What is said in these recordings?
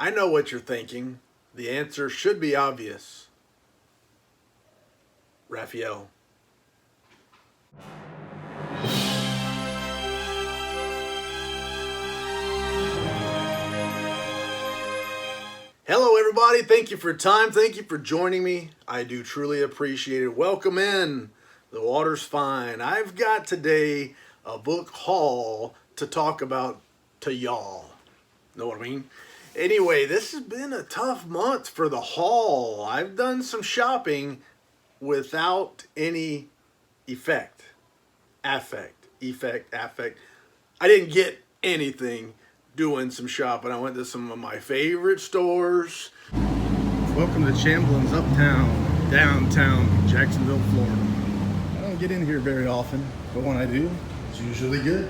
I know what you're thinking. The answer should be obvious. Raphael. Hello everybody, thank you for your time, thank you for joining me. I do truly appreciate it. Welcome in. The water's fine. I've got today a book haul to talk about to y'all. Know what I mean? Anyway, this has been a tough month for the haul. I've done some shopping without any affect. I didn't get anything doing some shopping. I went to some of my favorite stores. Welcome to Chamblin's Uptown, downtown Jacksonville, Florida. I don't get in here very often, but when I do, it's usually good.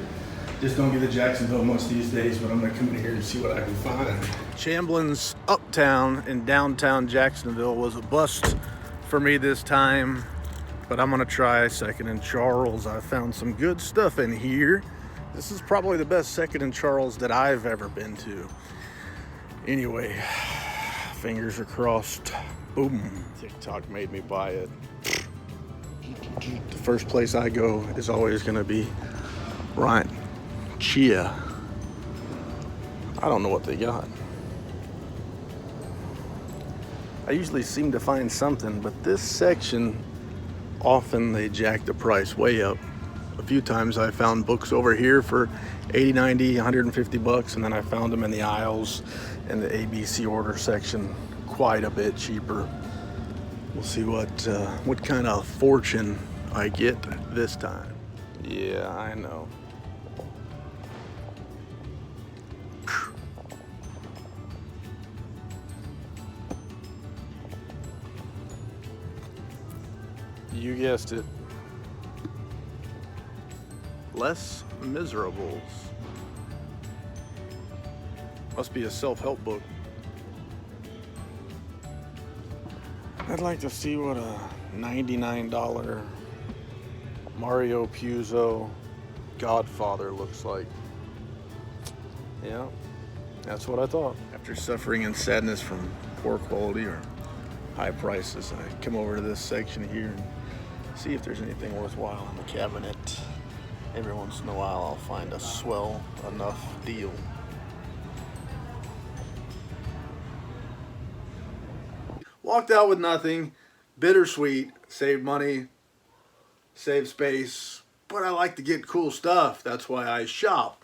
Just don't get to Jacksonville much these days, but I'm gonna come in here and see what I can find. Chamblin's Uptown in downtown Jacksonville was a bust for me this time, but I'm gonna try Second and Charles. I found some good stuff in here. This is probably the best Second and Charles that I've ever been to. Anyway, fingers are crossed. Boom. TikTok made me buy it. The first place I go is always gonna be right. Chia. I don't know what they got. I usually seem to find something, but this section, often they jack the price way up. A few times I found books over here for 80, 90, 150 bucks, and then I found them in the aisles in the ABC order section quite a bit cheaper. We'll see what kind of fortune I get this time. Yeah, I know. You guessed it. Les Miserables. Must be a self-help book. I'd like to see what a $99 Mario Puzo Godfather looks like. Yeah, that's what I thought. After suffering and sadness from poor quality or high prices, I come over to this section here and see if there's anything worthwhile in the cabinet. Every once in a while I'll find a swell enough deal. Walked out with nothing. Bittersweet. Save money. Save space. But I like to get cool stuff. That's why I shop.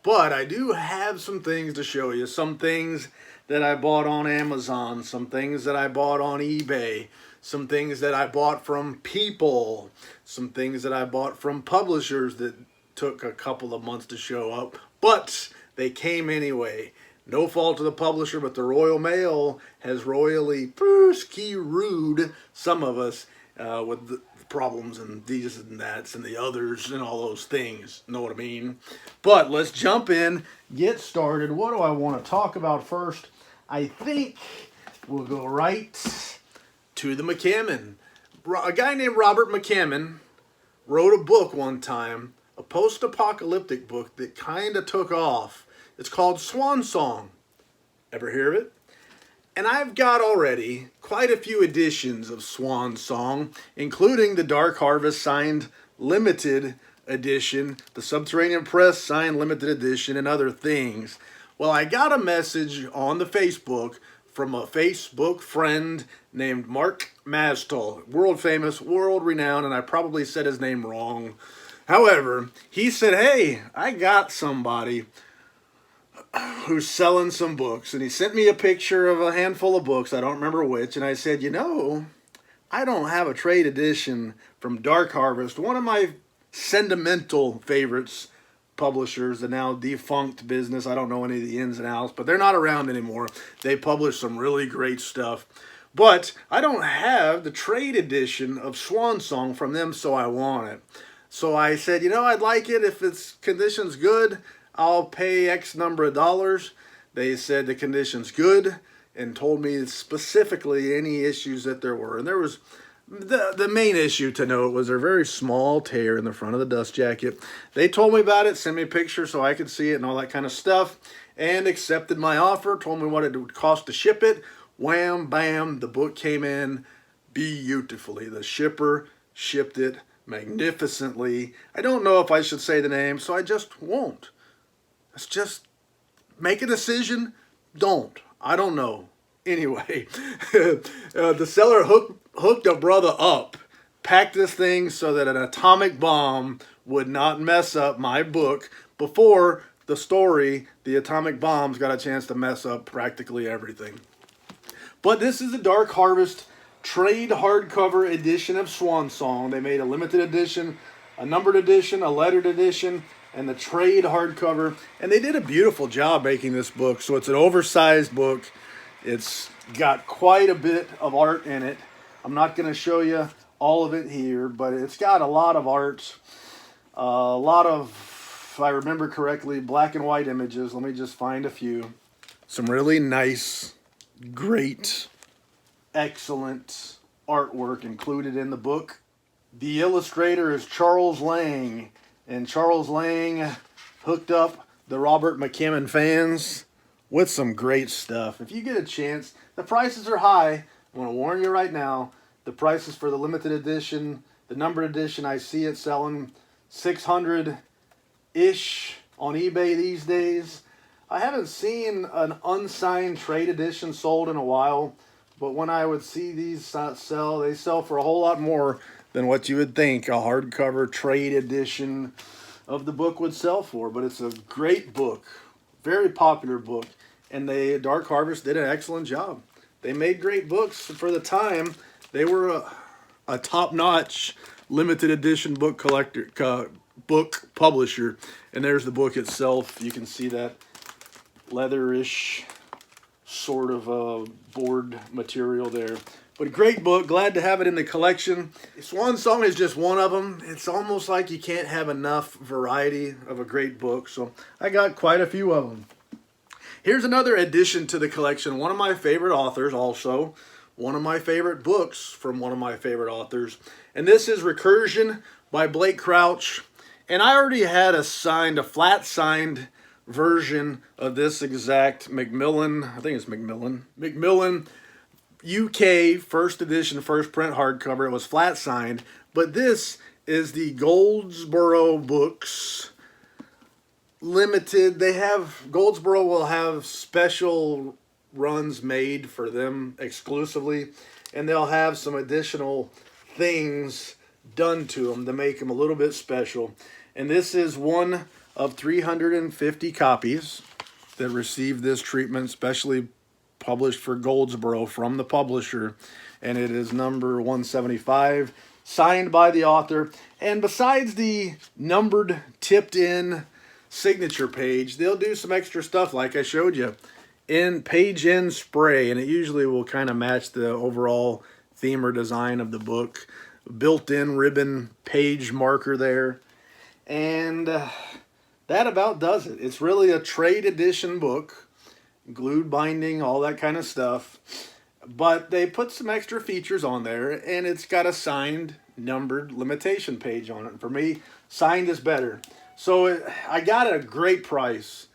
But I do have some things to show you. Some things that I bought on Amazon. Some things that I bought on eBay. Some things that I bought from people. Some things that I bought from publishers that took a couple of months to show up. But they came anyway. No fault of the publisher, but the Royal Mail has royally rude some of us with the problems and these and that's and the others and all those things. Know what I mean? But let's jump in, get started. What do I want to talk about first? I think we'll go right to the McCammon. A guy named Robert McCammon wrote a book one time, a post-apocalyptic book that kind of took off. It's called Swan Song. Ever hear of it? And I've got already quite a few editions of Swan Song, including the Dark Harvest signed limited edition, the Subterranean Press signed limited edition, and other things. Well, I got a message on the Facebook from a Facebook friend named Mark Mastel, world famous, world renowned, and I probably said his name wrong. However, he said, hey, I got somebody who's selling some books, and he sent me a picture of a handful of books, I don't remember which, and I said, you know, I don't have a trade edition from Dark Harvest, one of my sentimental favorites, publishers, the now defunct business. I don't know any of the ins and outs, but they're not around anymore. They publish some really great stuff. But I don't have the trade edition of Swan Song from them, so I want it. So I said, you know, I'd like it. If its condition's good, I'll pay X number of dollars. They said the condition's good and told me specifically any issues that there were. And there was The main issue to note was their very small tear in the front of the dust jacket. They told me about it, sent me a picture so I could see it and all that kind of stuff, and accepted my offer, told me what it would cost to ship it. Wham, bam, the book came in beautifully. The shipper shipped it magnificently. I don't know if I should say the name, so I just won't. Let's just make a decision. Don't. I don't know. Anyway, the seller hooked a brother up, packed this thing so that an atomic bomb would not mess up my book before the story, the atomic bombs, got a chance to mess up practically everything. But this is the Dark Harvest trade hardcover edition of Swan Song. They made a limited edition, a numbered edition, a lettered edition, and the trade hardcover. And they did a beautiful job making this book. So it's an oversized book. It's got quite a bit of art in it. I'm not going to show you all of it here, but it's got a lot of art. A lot of, if I remember correctly, black and white images. Let me just find a few. Some really nice, great, excellent artwork included in the book. The illustrator is Charles Lang, and Charles Lang hooked up the Robert McCammon fans with some great stuff. If you get a chance, the prices are high. I want to warn you right now, the prices for the limited edition, the numbered edition, I see it selling $600-ish on eBay these days. I haven't seen an unsigned trade edition sold in a while, but when I would see these sell, they sell for a whole lot more than what you would think a hardcover trade edition of the book would sell for. But it's a great book, very popular book, and Dark Harvest did an excellent job. They made great books for the time. They were a top-notch limited edition book collector, book publisher. And there's the book itself. You can see that leatherish sort of board material there. But a great book. Glad to have it in the collection. Swan Song is just one of them. It's almost like you can't have enough variety of a great book. So I got quite a few of them. Here's another addition to the collection. One of my favorite authors also. One of my favorite books from one of my favorite authors. And this is Recursion by Blake Crouch. And I already had a flat signed version of this exact Macmillan, I think it's Macmillan UK first edition, first print hardcover. It was flat signed. But this is the Goldsboro Books limited. Goldsboro will have special runs made for them exclusively, and they'll have some additional things done to them to make them a little bit special. And this is one of 350 copies that received this treatment, specially published for Goldsboro from the publisher, and it is number 175, signed by the author. And besides the numbered tipped in signature page, they'll do some extra stuff like I showed you in page in spray, and it usually will kind of match the overall theme or design of the book. Built-in ribbon page marker there, and that about does it. It's really a trade edition book, glued binding, all that kind of stuff, but they put some extra features on there, and it's got a signed numbered limitation page on it. For me, signed is better. So I got it at a great price.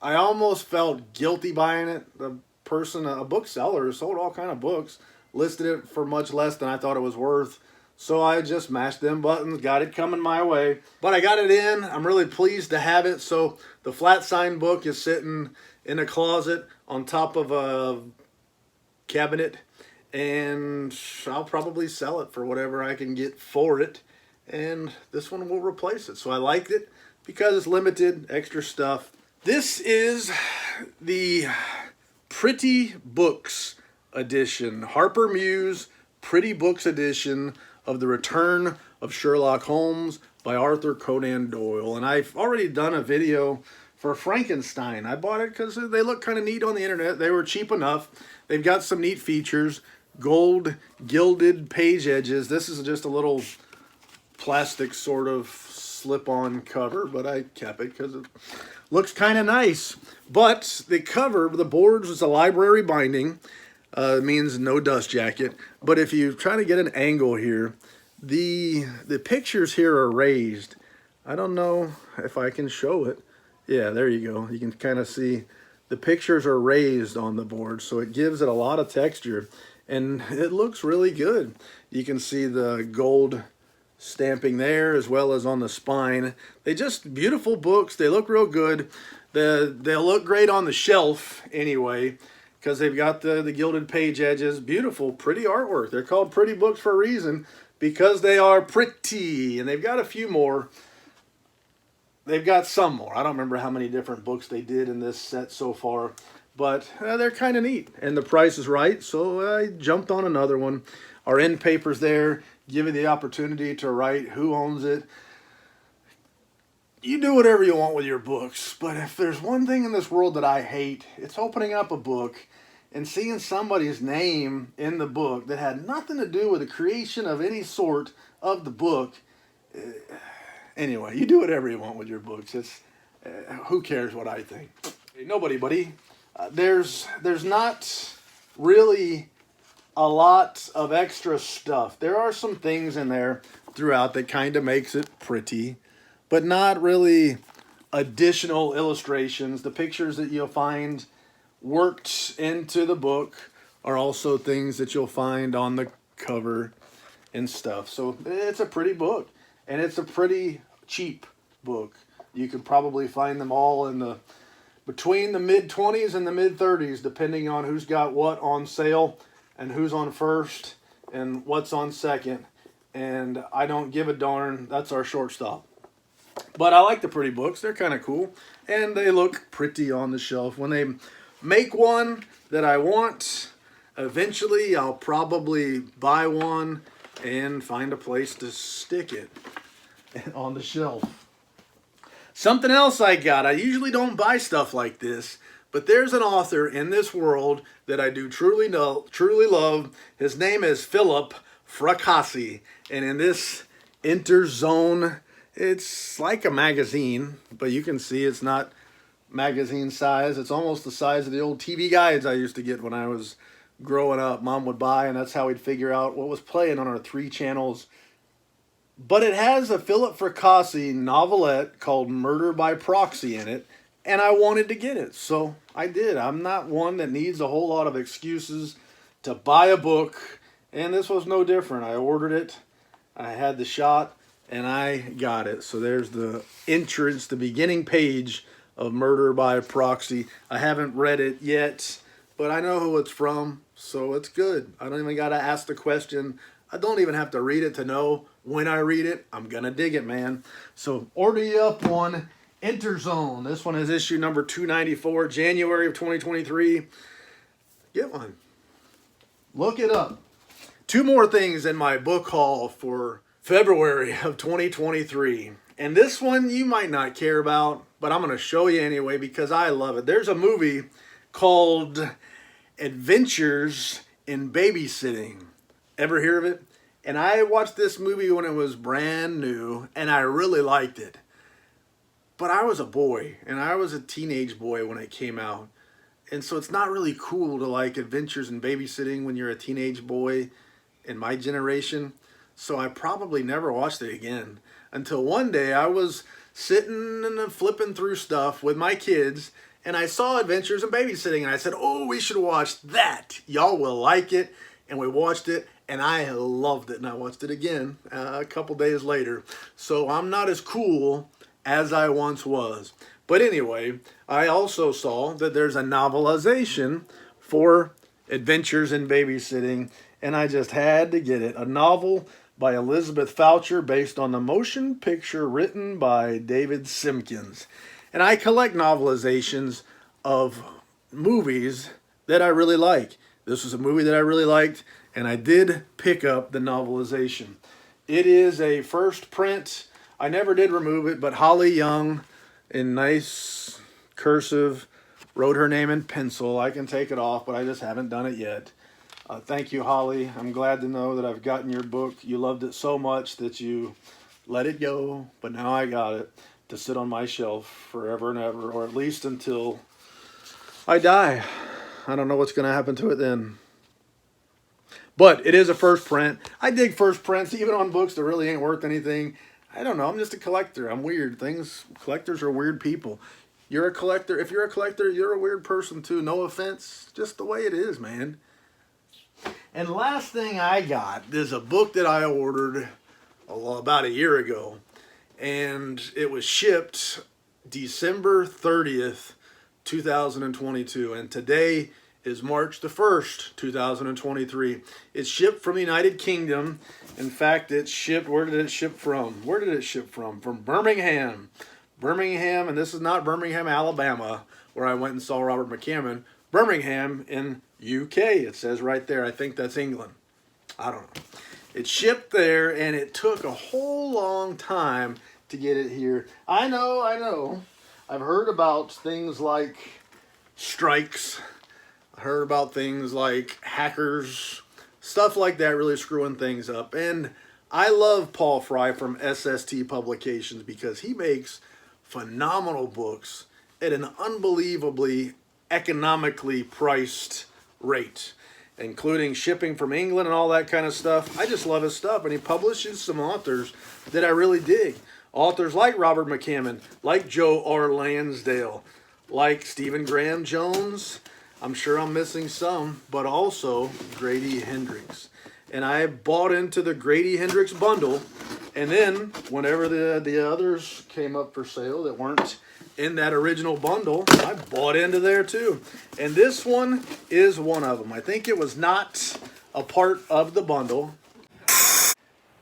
I almost felt guilty buying it. The person, a bookseller who sold all kind of books, listed it for much less than I thought it was worth. So I just mashed them buttons, got it coming my way. But I got it in. I'm really pleased to have it. So the flat signed book is sitting in a closet on top of a cabinet, and I'll probably sell it for whatever I can get for it. And this one will replace it. So I liked it because it's limited, extra stuff. This is the Pretty Books edition, Harper Muse Pretty Books edition of The Return of Sherlock Holmes by Arthur Conan Doyle. And I've already done a video for Frankenstein. I bought it because they look kind of neat on the internet. They were cheap enough. They've got some neat features. Gold gilded page edges. This is just a little plastic sort of slip-on cover, but I kept it because it looks kind of nice. But the cover, the boards was a library binding. means no dust jacket. But if you try to get an angle here, the pictures here are raised. I don't know if I can show it. Yeah, there you go. You can kind of see the pictures are raised on the board, so it gives it a lot of texture, and it looks really good. You can see the gold stamping there as well as on the spine. They just beautiful books. They look real good. They'll look great on the shelf anyway, because they've got the gilded page edges. Beautiful, pretty artwork. They're called pretty books for a reason, because they are pretty. And they've got a few more. They've got some more. I don't remember how many different books they did in this set so far, but they're kind of neat. And the price is right, so I jumped on another one. Our end papers there give you the opportunity to write who owns it. You do whatever you want with your books, but if there's one thing in this world that I hate, it's opening up a book and seeing somebody's name in the book that had nothing to do with the creation of any sort of the book. Anyway, you do whatever you want with your books. It's who cares what I think? Nobody, buddy. There's not really a lot of extra stuff. There are some things in there throughout that kind of makes it pretty, but not really additional illustrations. The pictures that you'll find worked into the book are also things that you'll find on the cover and stuff. So it's a pretty book, and it's a pretty cheap book. You could probably find them all in between the mid-20s and the mid-30s, depending on who's got what on sale and who's on first and what's on second. And I don't give a darn. That's our shortstop. But I like the pretty books. They're kind of cool, and they look pretty on the shelf. When they make one that I want, eventually I'll probably buy one and find a place to stick it on the shelf. Something else I got. I usually don't buy stuff like this, but there's an author in this world that I do truly love. His name is Philip Fracassi, and in this Interzone, it's like a magazine, but you can see it's not magazine size. It's almost the size of the old TV guides I used to get when I was growing up. Mom would buy, and that's how we'd figure out what was playing on our 3 channels. But it has a Philip Fracassi novelette called Murder by Proxy in it, and I wanted to get it, so I did. I'm not one that needs a whole lot of excuses to buy a book, and this was no different. I ordered it, I had the shot, and I got it. So there's the entrance, the beginning page of Murder by Proxy. I haven't read it yet, but I know who it's from, so it's good. I don't even got to ask the question. I don't even have to read it to know when I read it. I'm going to dig it, man. So order you up one. Interzone. This one is issue number 294, January of 2023. Get one. Look it up. 2 more things in my book haul for February of 2023. And this one you might not care about, but I'm going to show you anyway because I love it. There's a movie called Adventures in Babysitting. Ever hear of it? And I watched this movie when it was brand new, and I really liked it. But I was a boy, and I was a teenage boy when it came out. And so it's not really cool to like Adventures in Babysitting when you're a teenage boy in my generation. So I probably never watched it again until one day I was sitting and flipping through stuff with my kids, and I saw Adventures in Babysitting, and I said, oh, we should watch that. Y'all will like it. And we watched it, and I loved it, and I watched it again a couple days later. So I'm not as cool as I once was. But anyway, I also saw that there's a novelization for Adventures in Babysitting, and I just had to get it. A novel by Elizabeth Foucher based on the motion picture written by David Simpkins. And I collect novelizations of movies that I really like. This was a movie that I really liked, and I did pick up the novelization. It is a first print. I never did remove it, but Holly Young, in nice cursive, wrote her name in pencil. I can take it off, but I just haven't done it yet. Thank you, Holly. I'm glad to know that I've gotten your book. You loved it so much that you let it go, but now I got it to sit on my shelf forever and ever, or at least until I die. I don't know what's going to happen to it then. But it is a first print. I dig first prints, even on books that really ain't worth anything. I don't know. I'm just a collector. I'm weird. Collectors are weird people. You're a collector. If you're a collector, you're a weird person too. No offense. Just the way it is, man. And last thing I got is a book that I ordered about a year ago. And it was shipped December 30th, 2022. And today is March the 1st, 2023. It's shipped from the United Kingdom. In fact, it's shipped, where did it ship from? Where did it ship from? From Birmingham. Birmingham, and this is not Birmingham, Alabama, where I went and saw Robert McCammon. Birmingham in UK, it says right there. I think that's England. I don't know. It shipped there, and it took a whole long time to get it here. I know. I've heard about things like strikes. I heard about things like hackers, stuff like that really screwing things up. And I love Paul Fry from SST Publications because he makes phenomenal books at an unbelievably economically priced rate, including shipping from England and all that kind of stuff. I just love his stuff, and he publishes some authors that I really dig. Authors like Robert McCammon, like Joe R. Lansdale, like Stephen Graham Jones. I'm sure I'm missing some, but also Grady Hendrix. And I bought into the Grady Hendrix bundle, and then whenever the others came up for sale that weren't in that original bundle, I bought into there too. And this one is one of them. I think it was not a part of the bundle.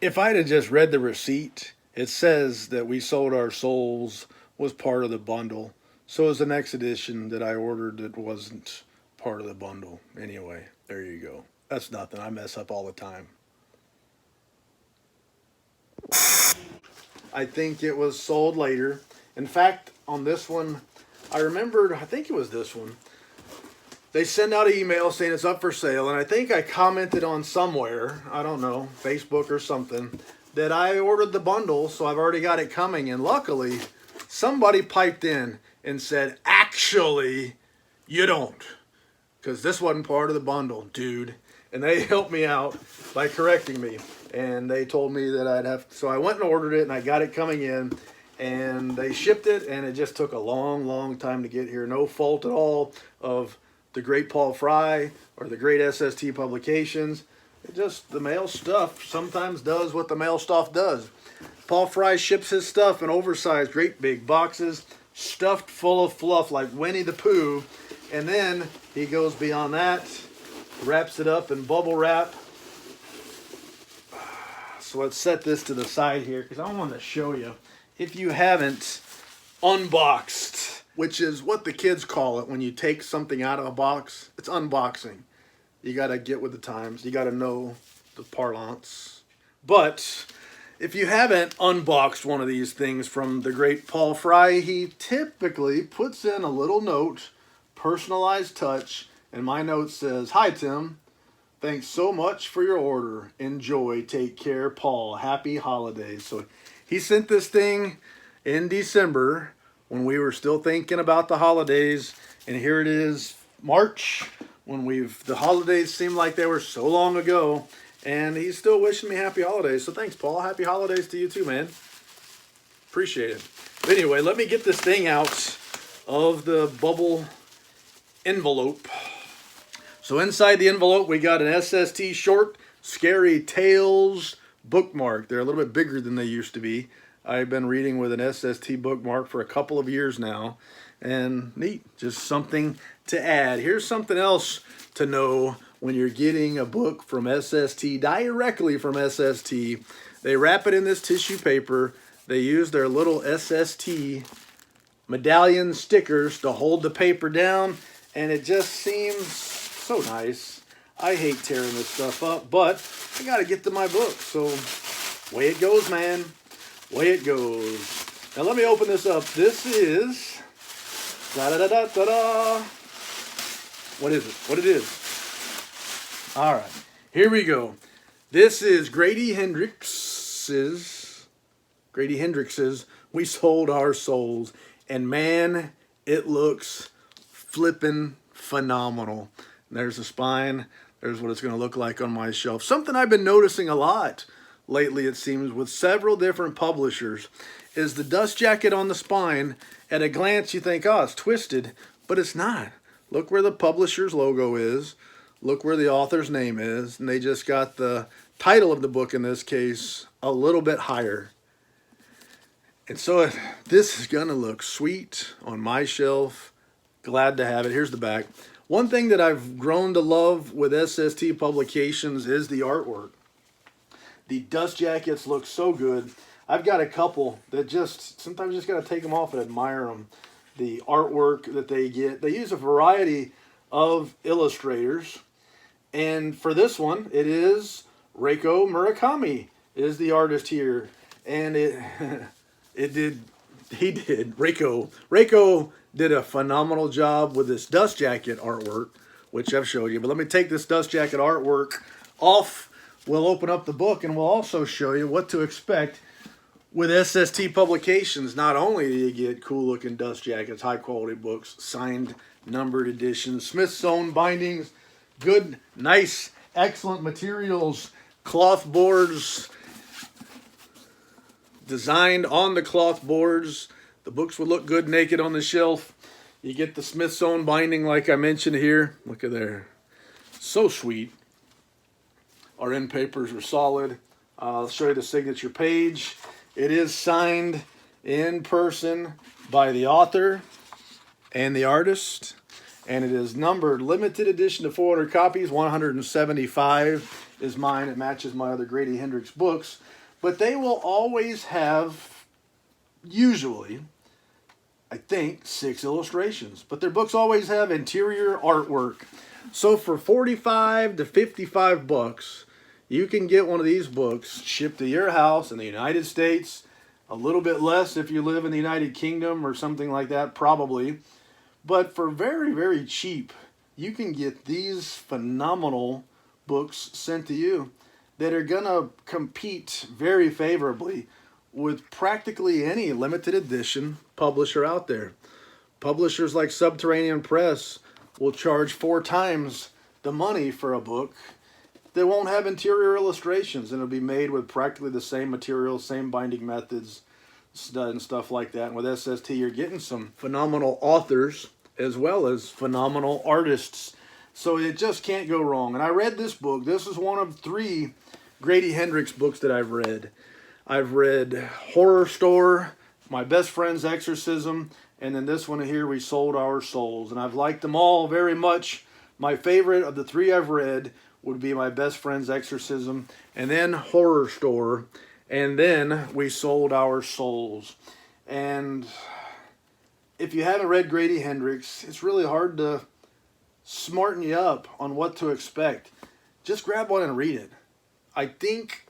If I'd have just read the receipt, it says that We Sold Our Souls was part of the bundle. So it was the next edition that I ordered that wasn't part of the bundle. Anyway, there you go. That's nothing. I mess up all the time. I think it was sold later. In fact, on this one, I think it was this one. They send out an email saying it's up for sale, and I think I commented on somewhere, I don't know, Facebook or something, that I ordered the bundle, so I've already got it coming. And luckily, somebody piped in and said, actually, you don't, because this wasn't part of the bundle, dude. And they helped me out by correcting me. And they told me that I'd have, so I went and ordered it, and I got it coming in, and they shipped it, and it just took a long, long time to get here. No fault at all of the great Paul Fry or the great SST Publications. It just, the mail stuff sometimes does what the mail stuff does. Paul Fry ships his stuff in oversized, great big boxes, stuffed full of fluff like Winnie the Pooh, and then he goes beyond that, wraps it up in bubble wrap. So let's set this to the side here because I want to show you, if you haven't unboxed, which is what the kids call it when you take something out of a box. It's unboxing. You got to get with the times. You got to know the parlance. But if you haven't unboxed one of these things from the great Paul Fry, he typically puts in a little note, personalized touch, and my note says, "Hi, Tim. Thanks so much for your order. Enjoy. Take care, Paul. Happy holidays." So he sent this thing in December when we were still thinking about the holidays, and here it is, March, when the holidays seem like they were so long ago, and he's still wishing me happy holidays. So thanks, Paul. Happy holidays to you too, man. Appreciate it. But anyway, let me get this thing out of the bubble envelope. So inside the envelope, we got an SST Short Scary Tales bookmark. They're a little bit bigger than they used to be. I've been reading with an SST bookmark for a couple of years now. And neat, just something to add. Here's something else to know when you're getting a book from SST, directly from SST. They wrap it in this tissue paper. They use their little SST medallion stickers to hold the paper down, and it just seems so nice. I hate tearing this stuff up, but I gotta get to my book, so way it goes, man. Way it goes. Now let me open this up. This is da-da-da-da-da-da. What is it? What it is? All right, here we go. This is Grady Hendrix's We Sold Our Souls. And man, it looks flippin' phenomenal. There's the spine. There's what it's going to look like on my shelf. Something I've been noticing a lot lately, it seems, with several different publishers, is the dust jacket on the spine. At a glance, you think, oh, it's twisted, but it's not. Look where the publisher's logo is. Look where the author's name is. And they just got the title of the book, in this case, a little bit higher. And so this is going to look sweet on my shelf. Glad to have it. Here's the back. One thing that I've grown to love with SST Publications is the artwork. The dust jackets look so good. I've got a couple that just, sometimes you just got to take them off and admire them. The artwork that they get. They use a variety of illustrators. And for this one, it is Reiko Murakami is the artist here. And Reiko did a phenomenal job with this dust jacket artwork, which I've showed you. But let me take this dust jacket artwork off. We'll open up the book and we'll also show you what to expect with SST Publications. Not only do you get cool looking dust jackets, high quality books, signed, numbered editions, Smith's own bindings, good, nice, excellent materials, cloth boards, designed on the cloth boards. The books would look good naked on the shelf. You get the Smith's own binding like I mentioned here. Look at there. So sweet. Our end papers are solid. I'll show you the signature page. It is signed in person by the author and the artist. And it is numbered limited edition to 400 copies. 175 is mine. It matches my other Grady Hendrix books. But they will always have, usually, I think, 6 illustrations. But their books always have interior artwork. So for 45 to 55 bucks, you can get one of these books shipped to your house in the United States. A little bit less if you live in the United Kingdom or something like that, probably. But for very, very cheap, you can get these phenomenal books sent to you that are going to compete very favorably with practically any limited edition publisher out there. Publishers like Subterranean Press will charge 4 times the money for a book. They won't have interior illustrations, and it'll be made with practically the same materials, same binding methods, and stuff like that. And with SST, you're getting some phenomenal authors as well as phenomenal artists. So it just can't go wrong. And I read this book. This is one of 3 Grady Hendrix books that I've read. I've read Horror Store, My Best Friend's Exorcism, and then this one here, We Sold Our Souls. And I've liked them all very much. My favorite of the 3 I've read would be My Best Friend's Exorcism, and then Horror Store, and then We Sold Our Souls. And if you haven't read Grady Hendrix, it's really hard to smarten you up on what to expect. Just grab one and read it. I think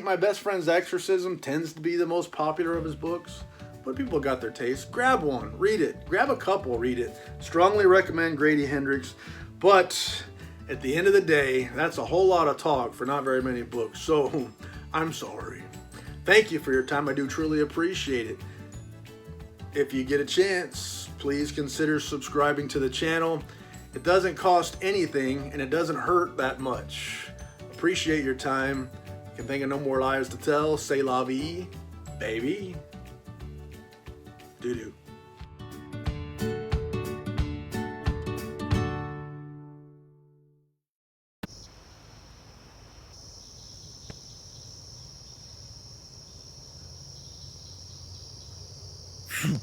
My Best Friend's Exorcism tends to be the most popular of his books, but people got their taste. Grab one, read it. Grab a couple, read it. Strongly recommend Grady Hendrix, but at the end of the day, that's a whole lot of talk for not very many books, so I'm sorry. Thank you for your time. I do truly appreciate it. If you get a chance, please consider subscribing to the channel. It doesn't cost anything, and it doesn't hurt that much. Appreciate your time. Can think of no more lies to tell. Say la vie, baby. Doo-doo. Phew.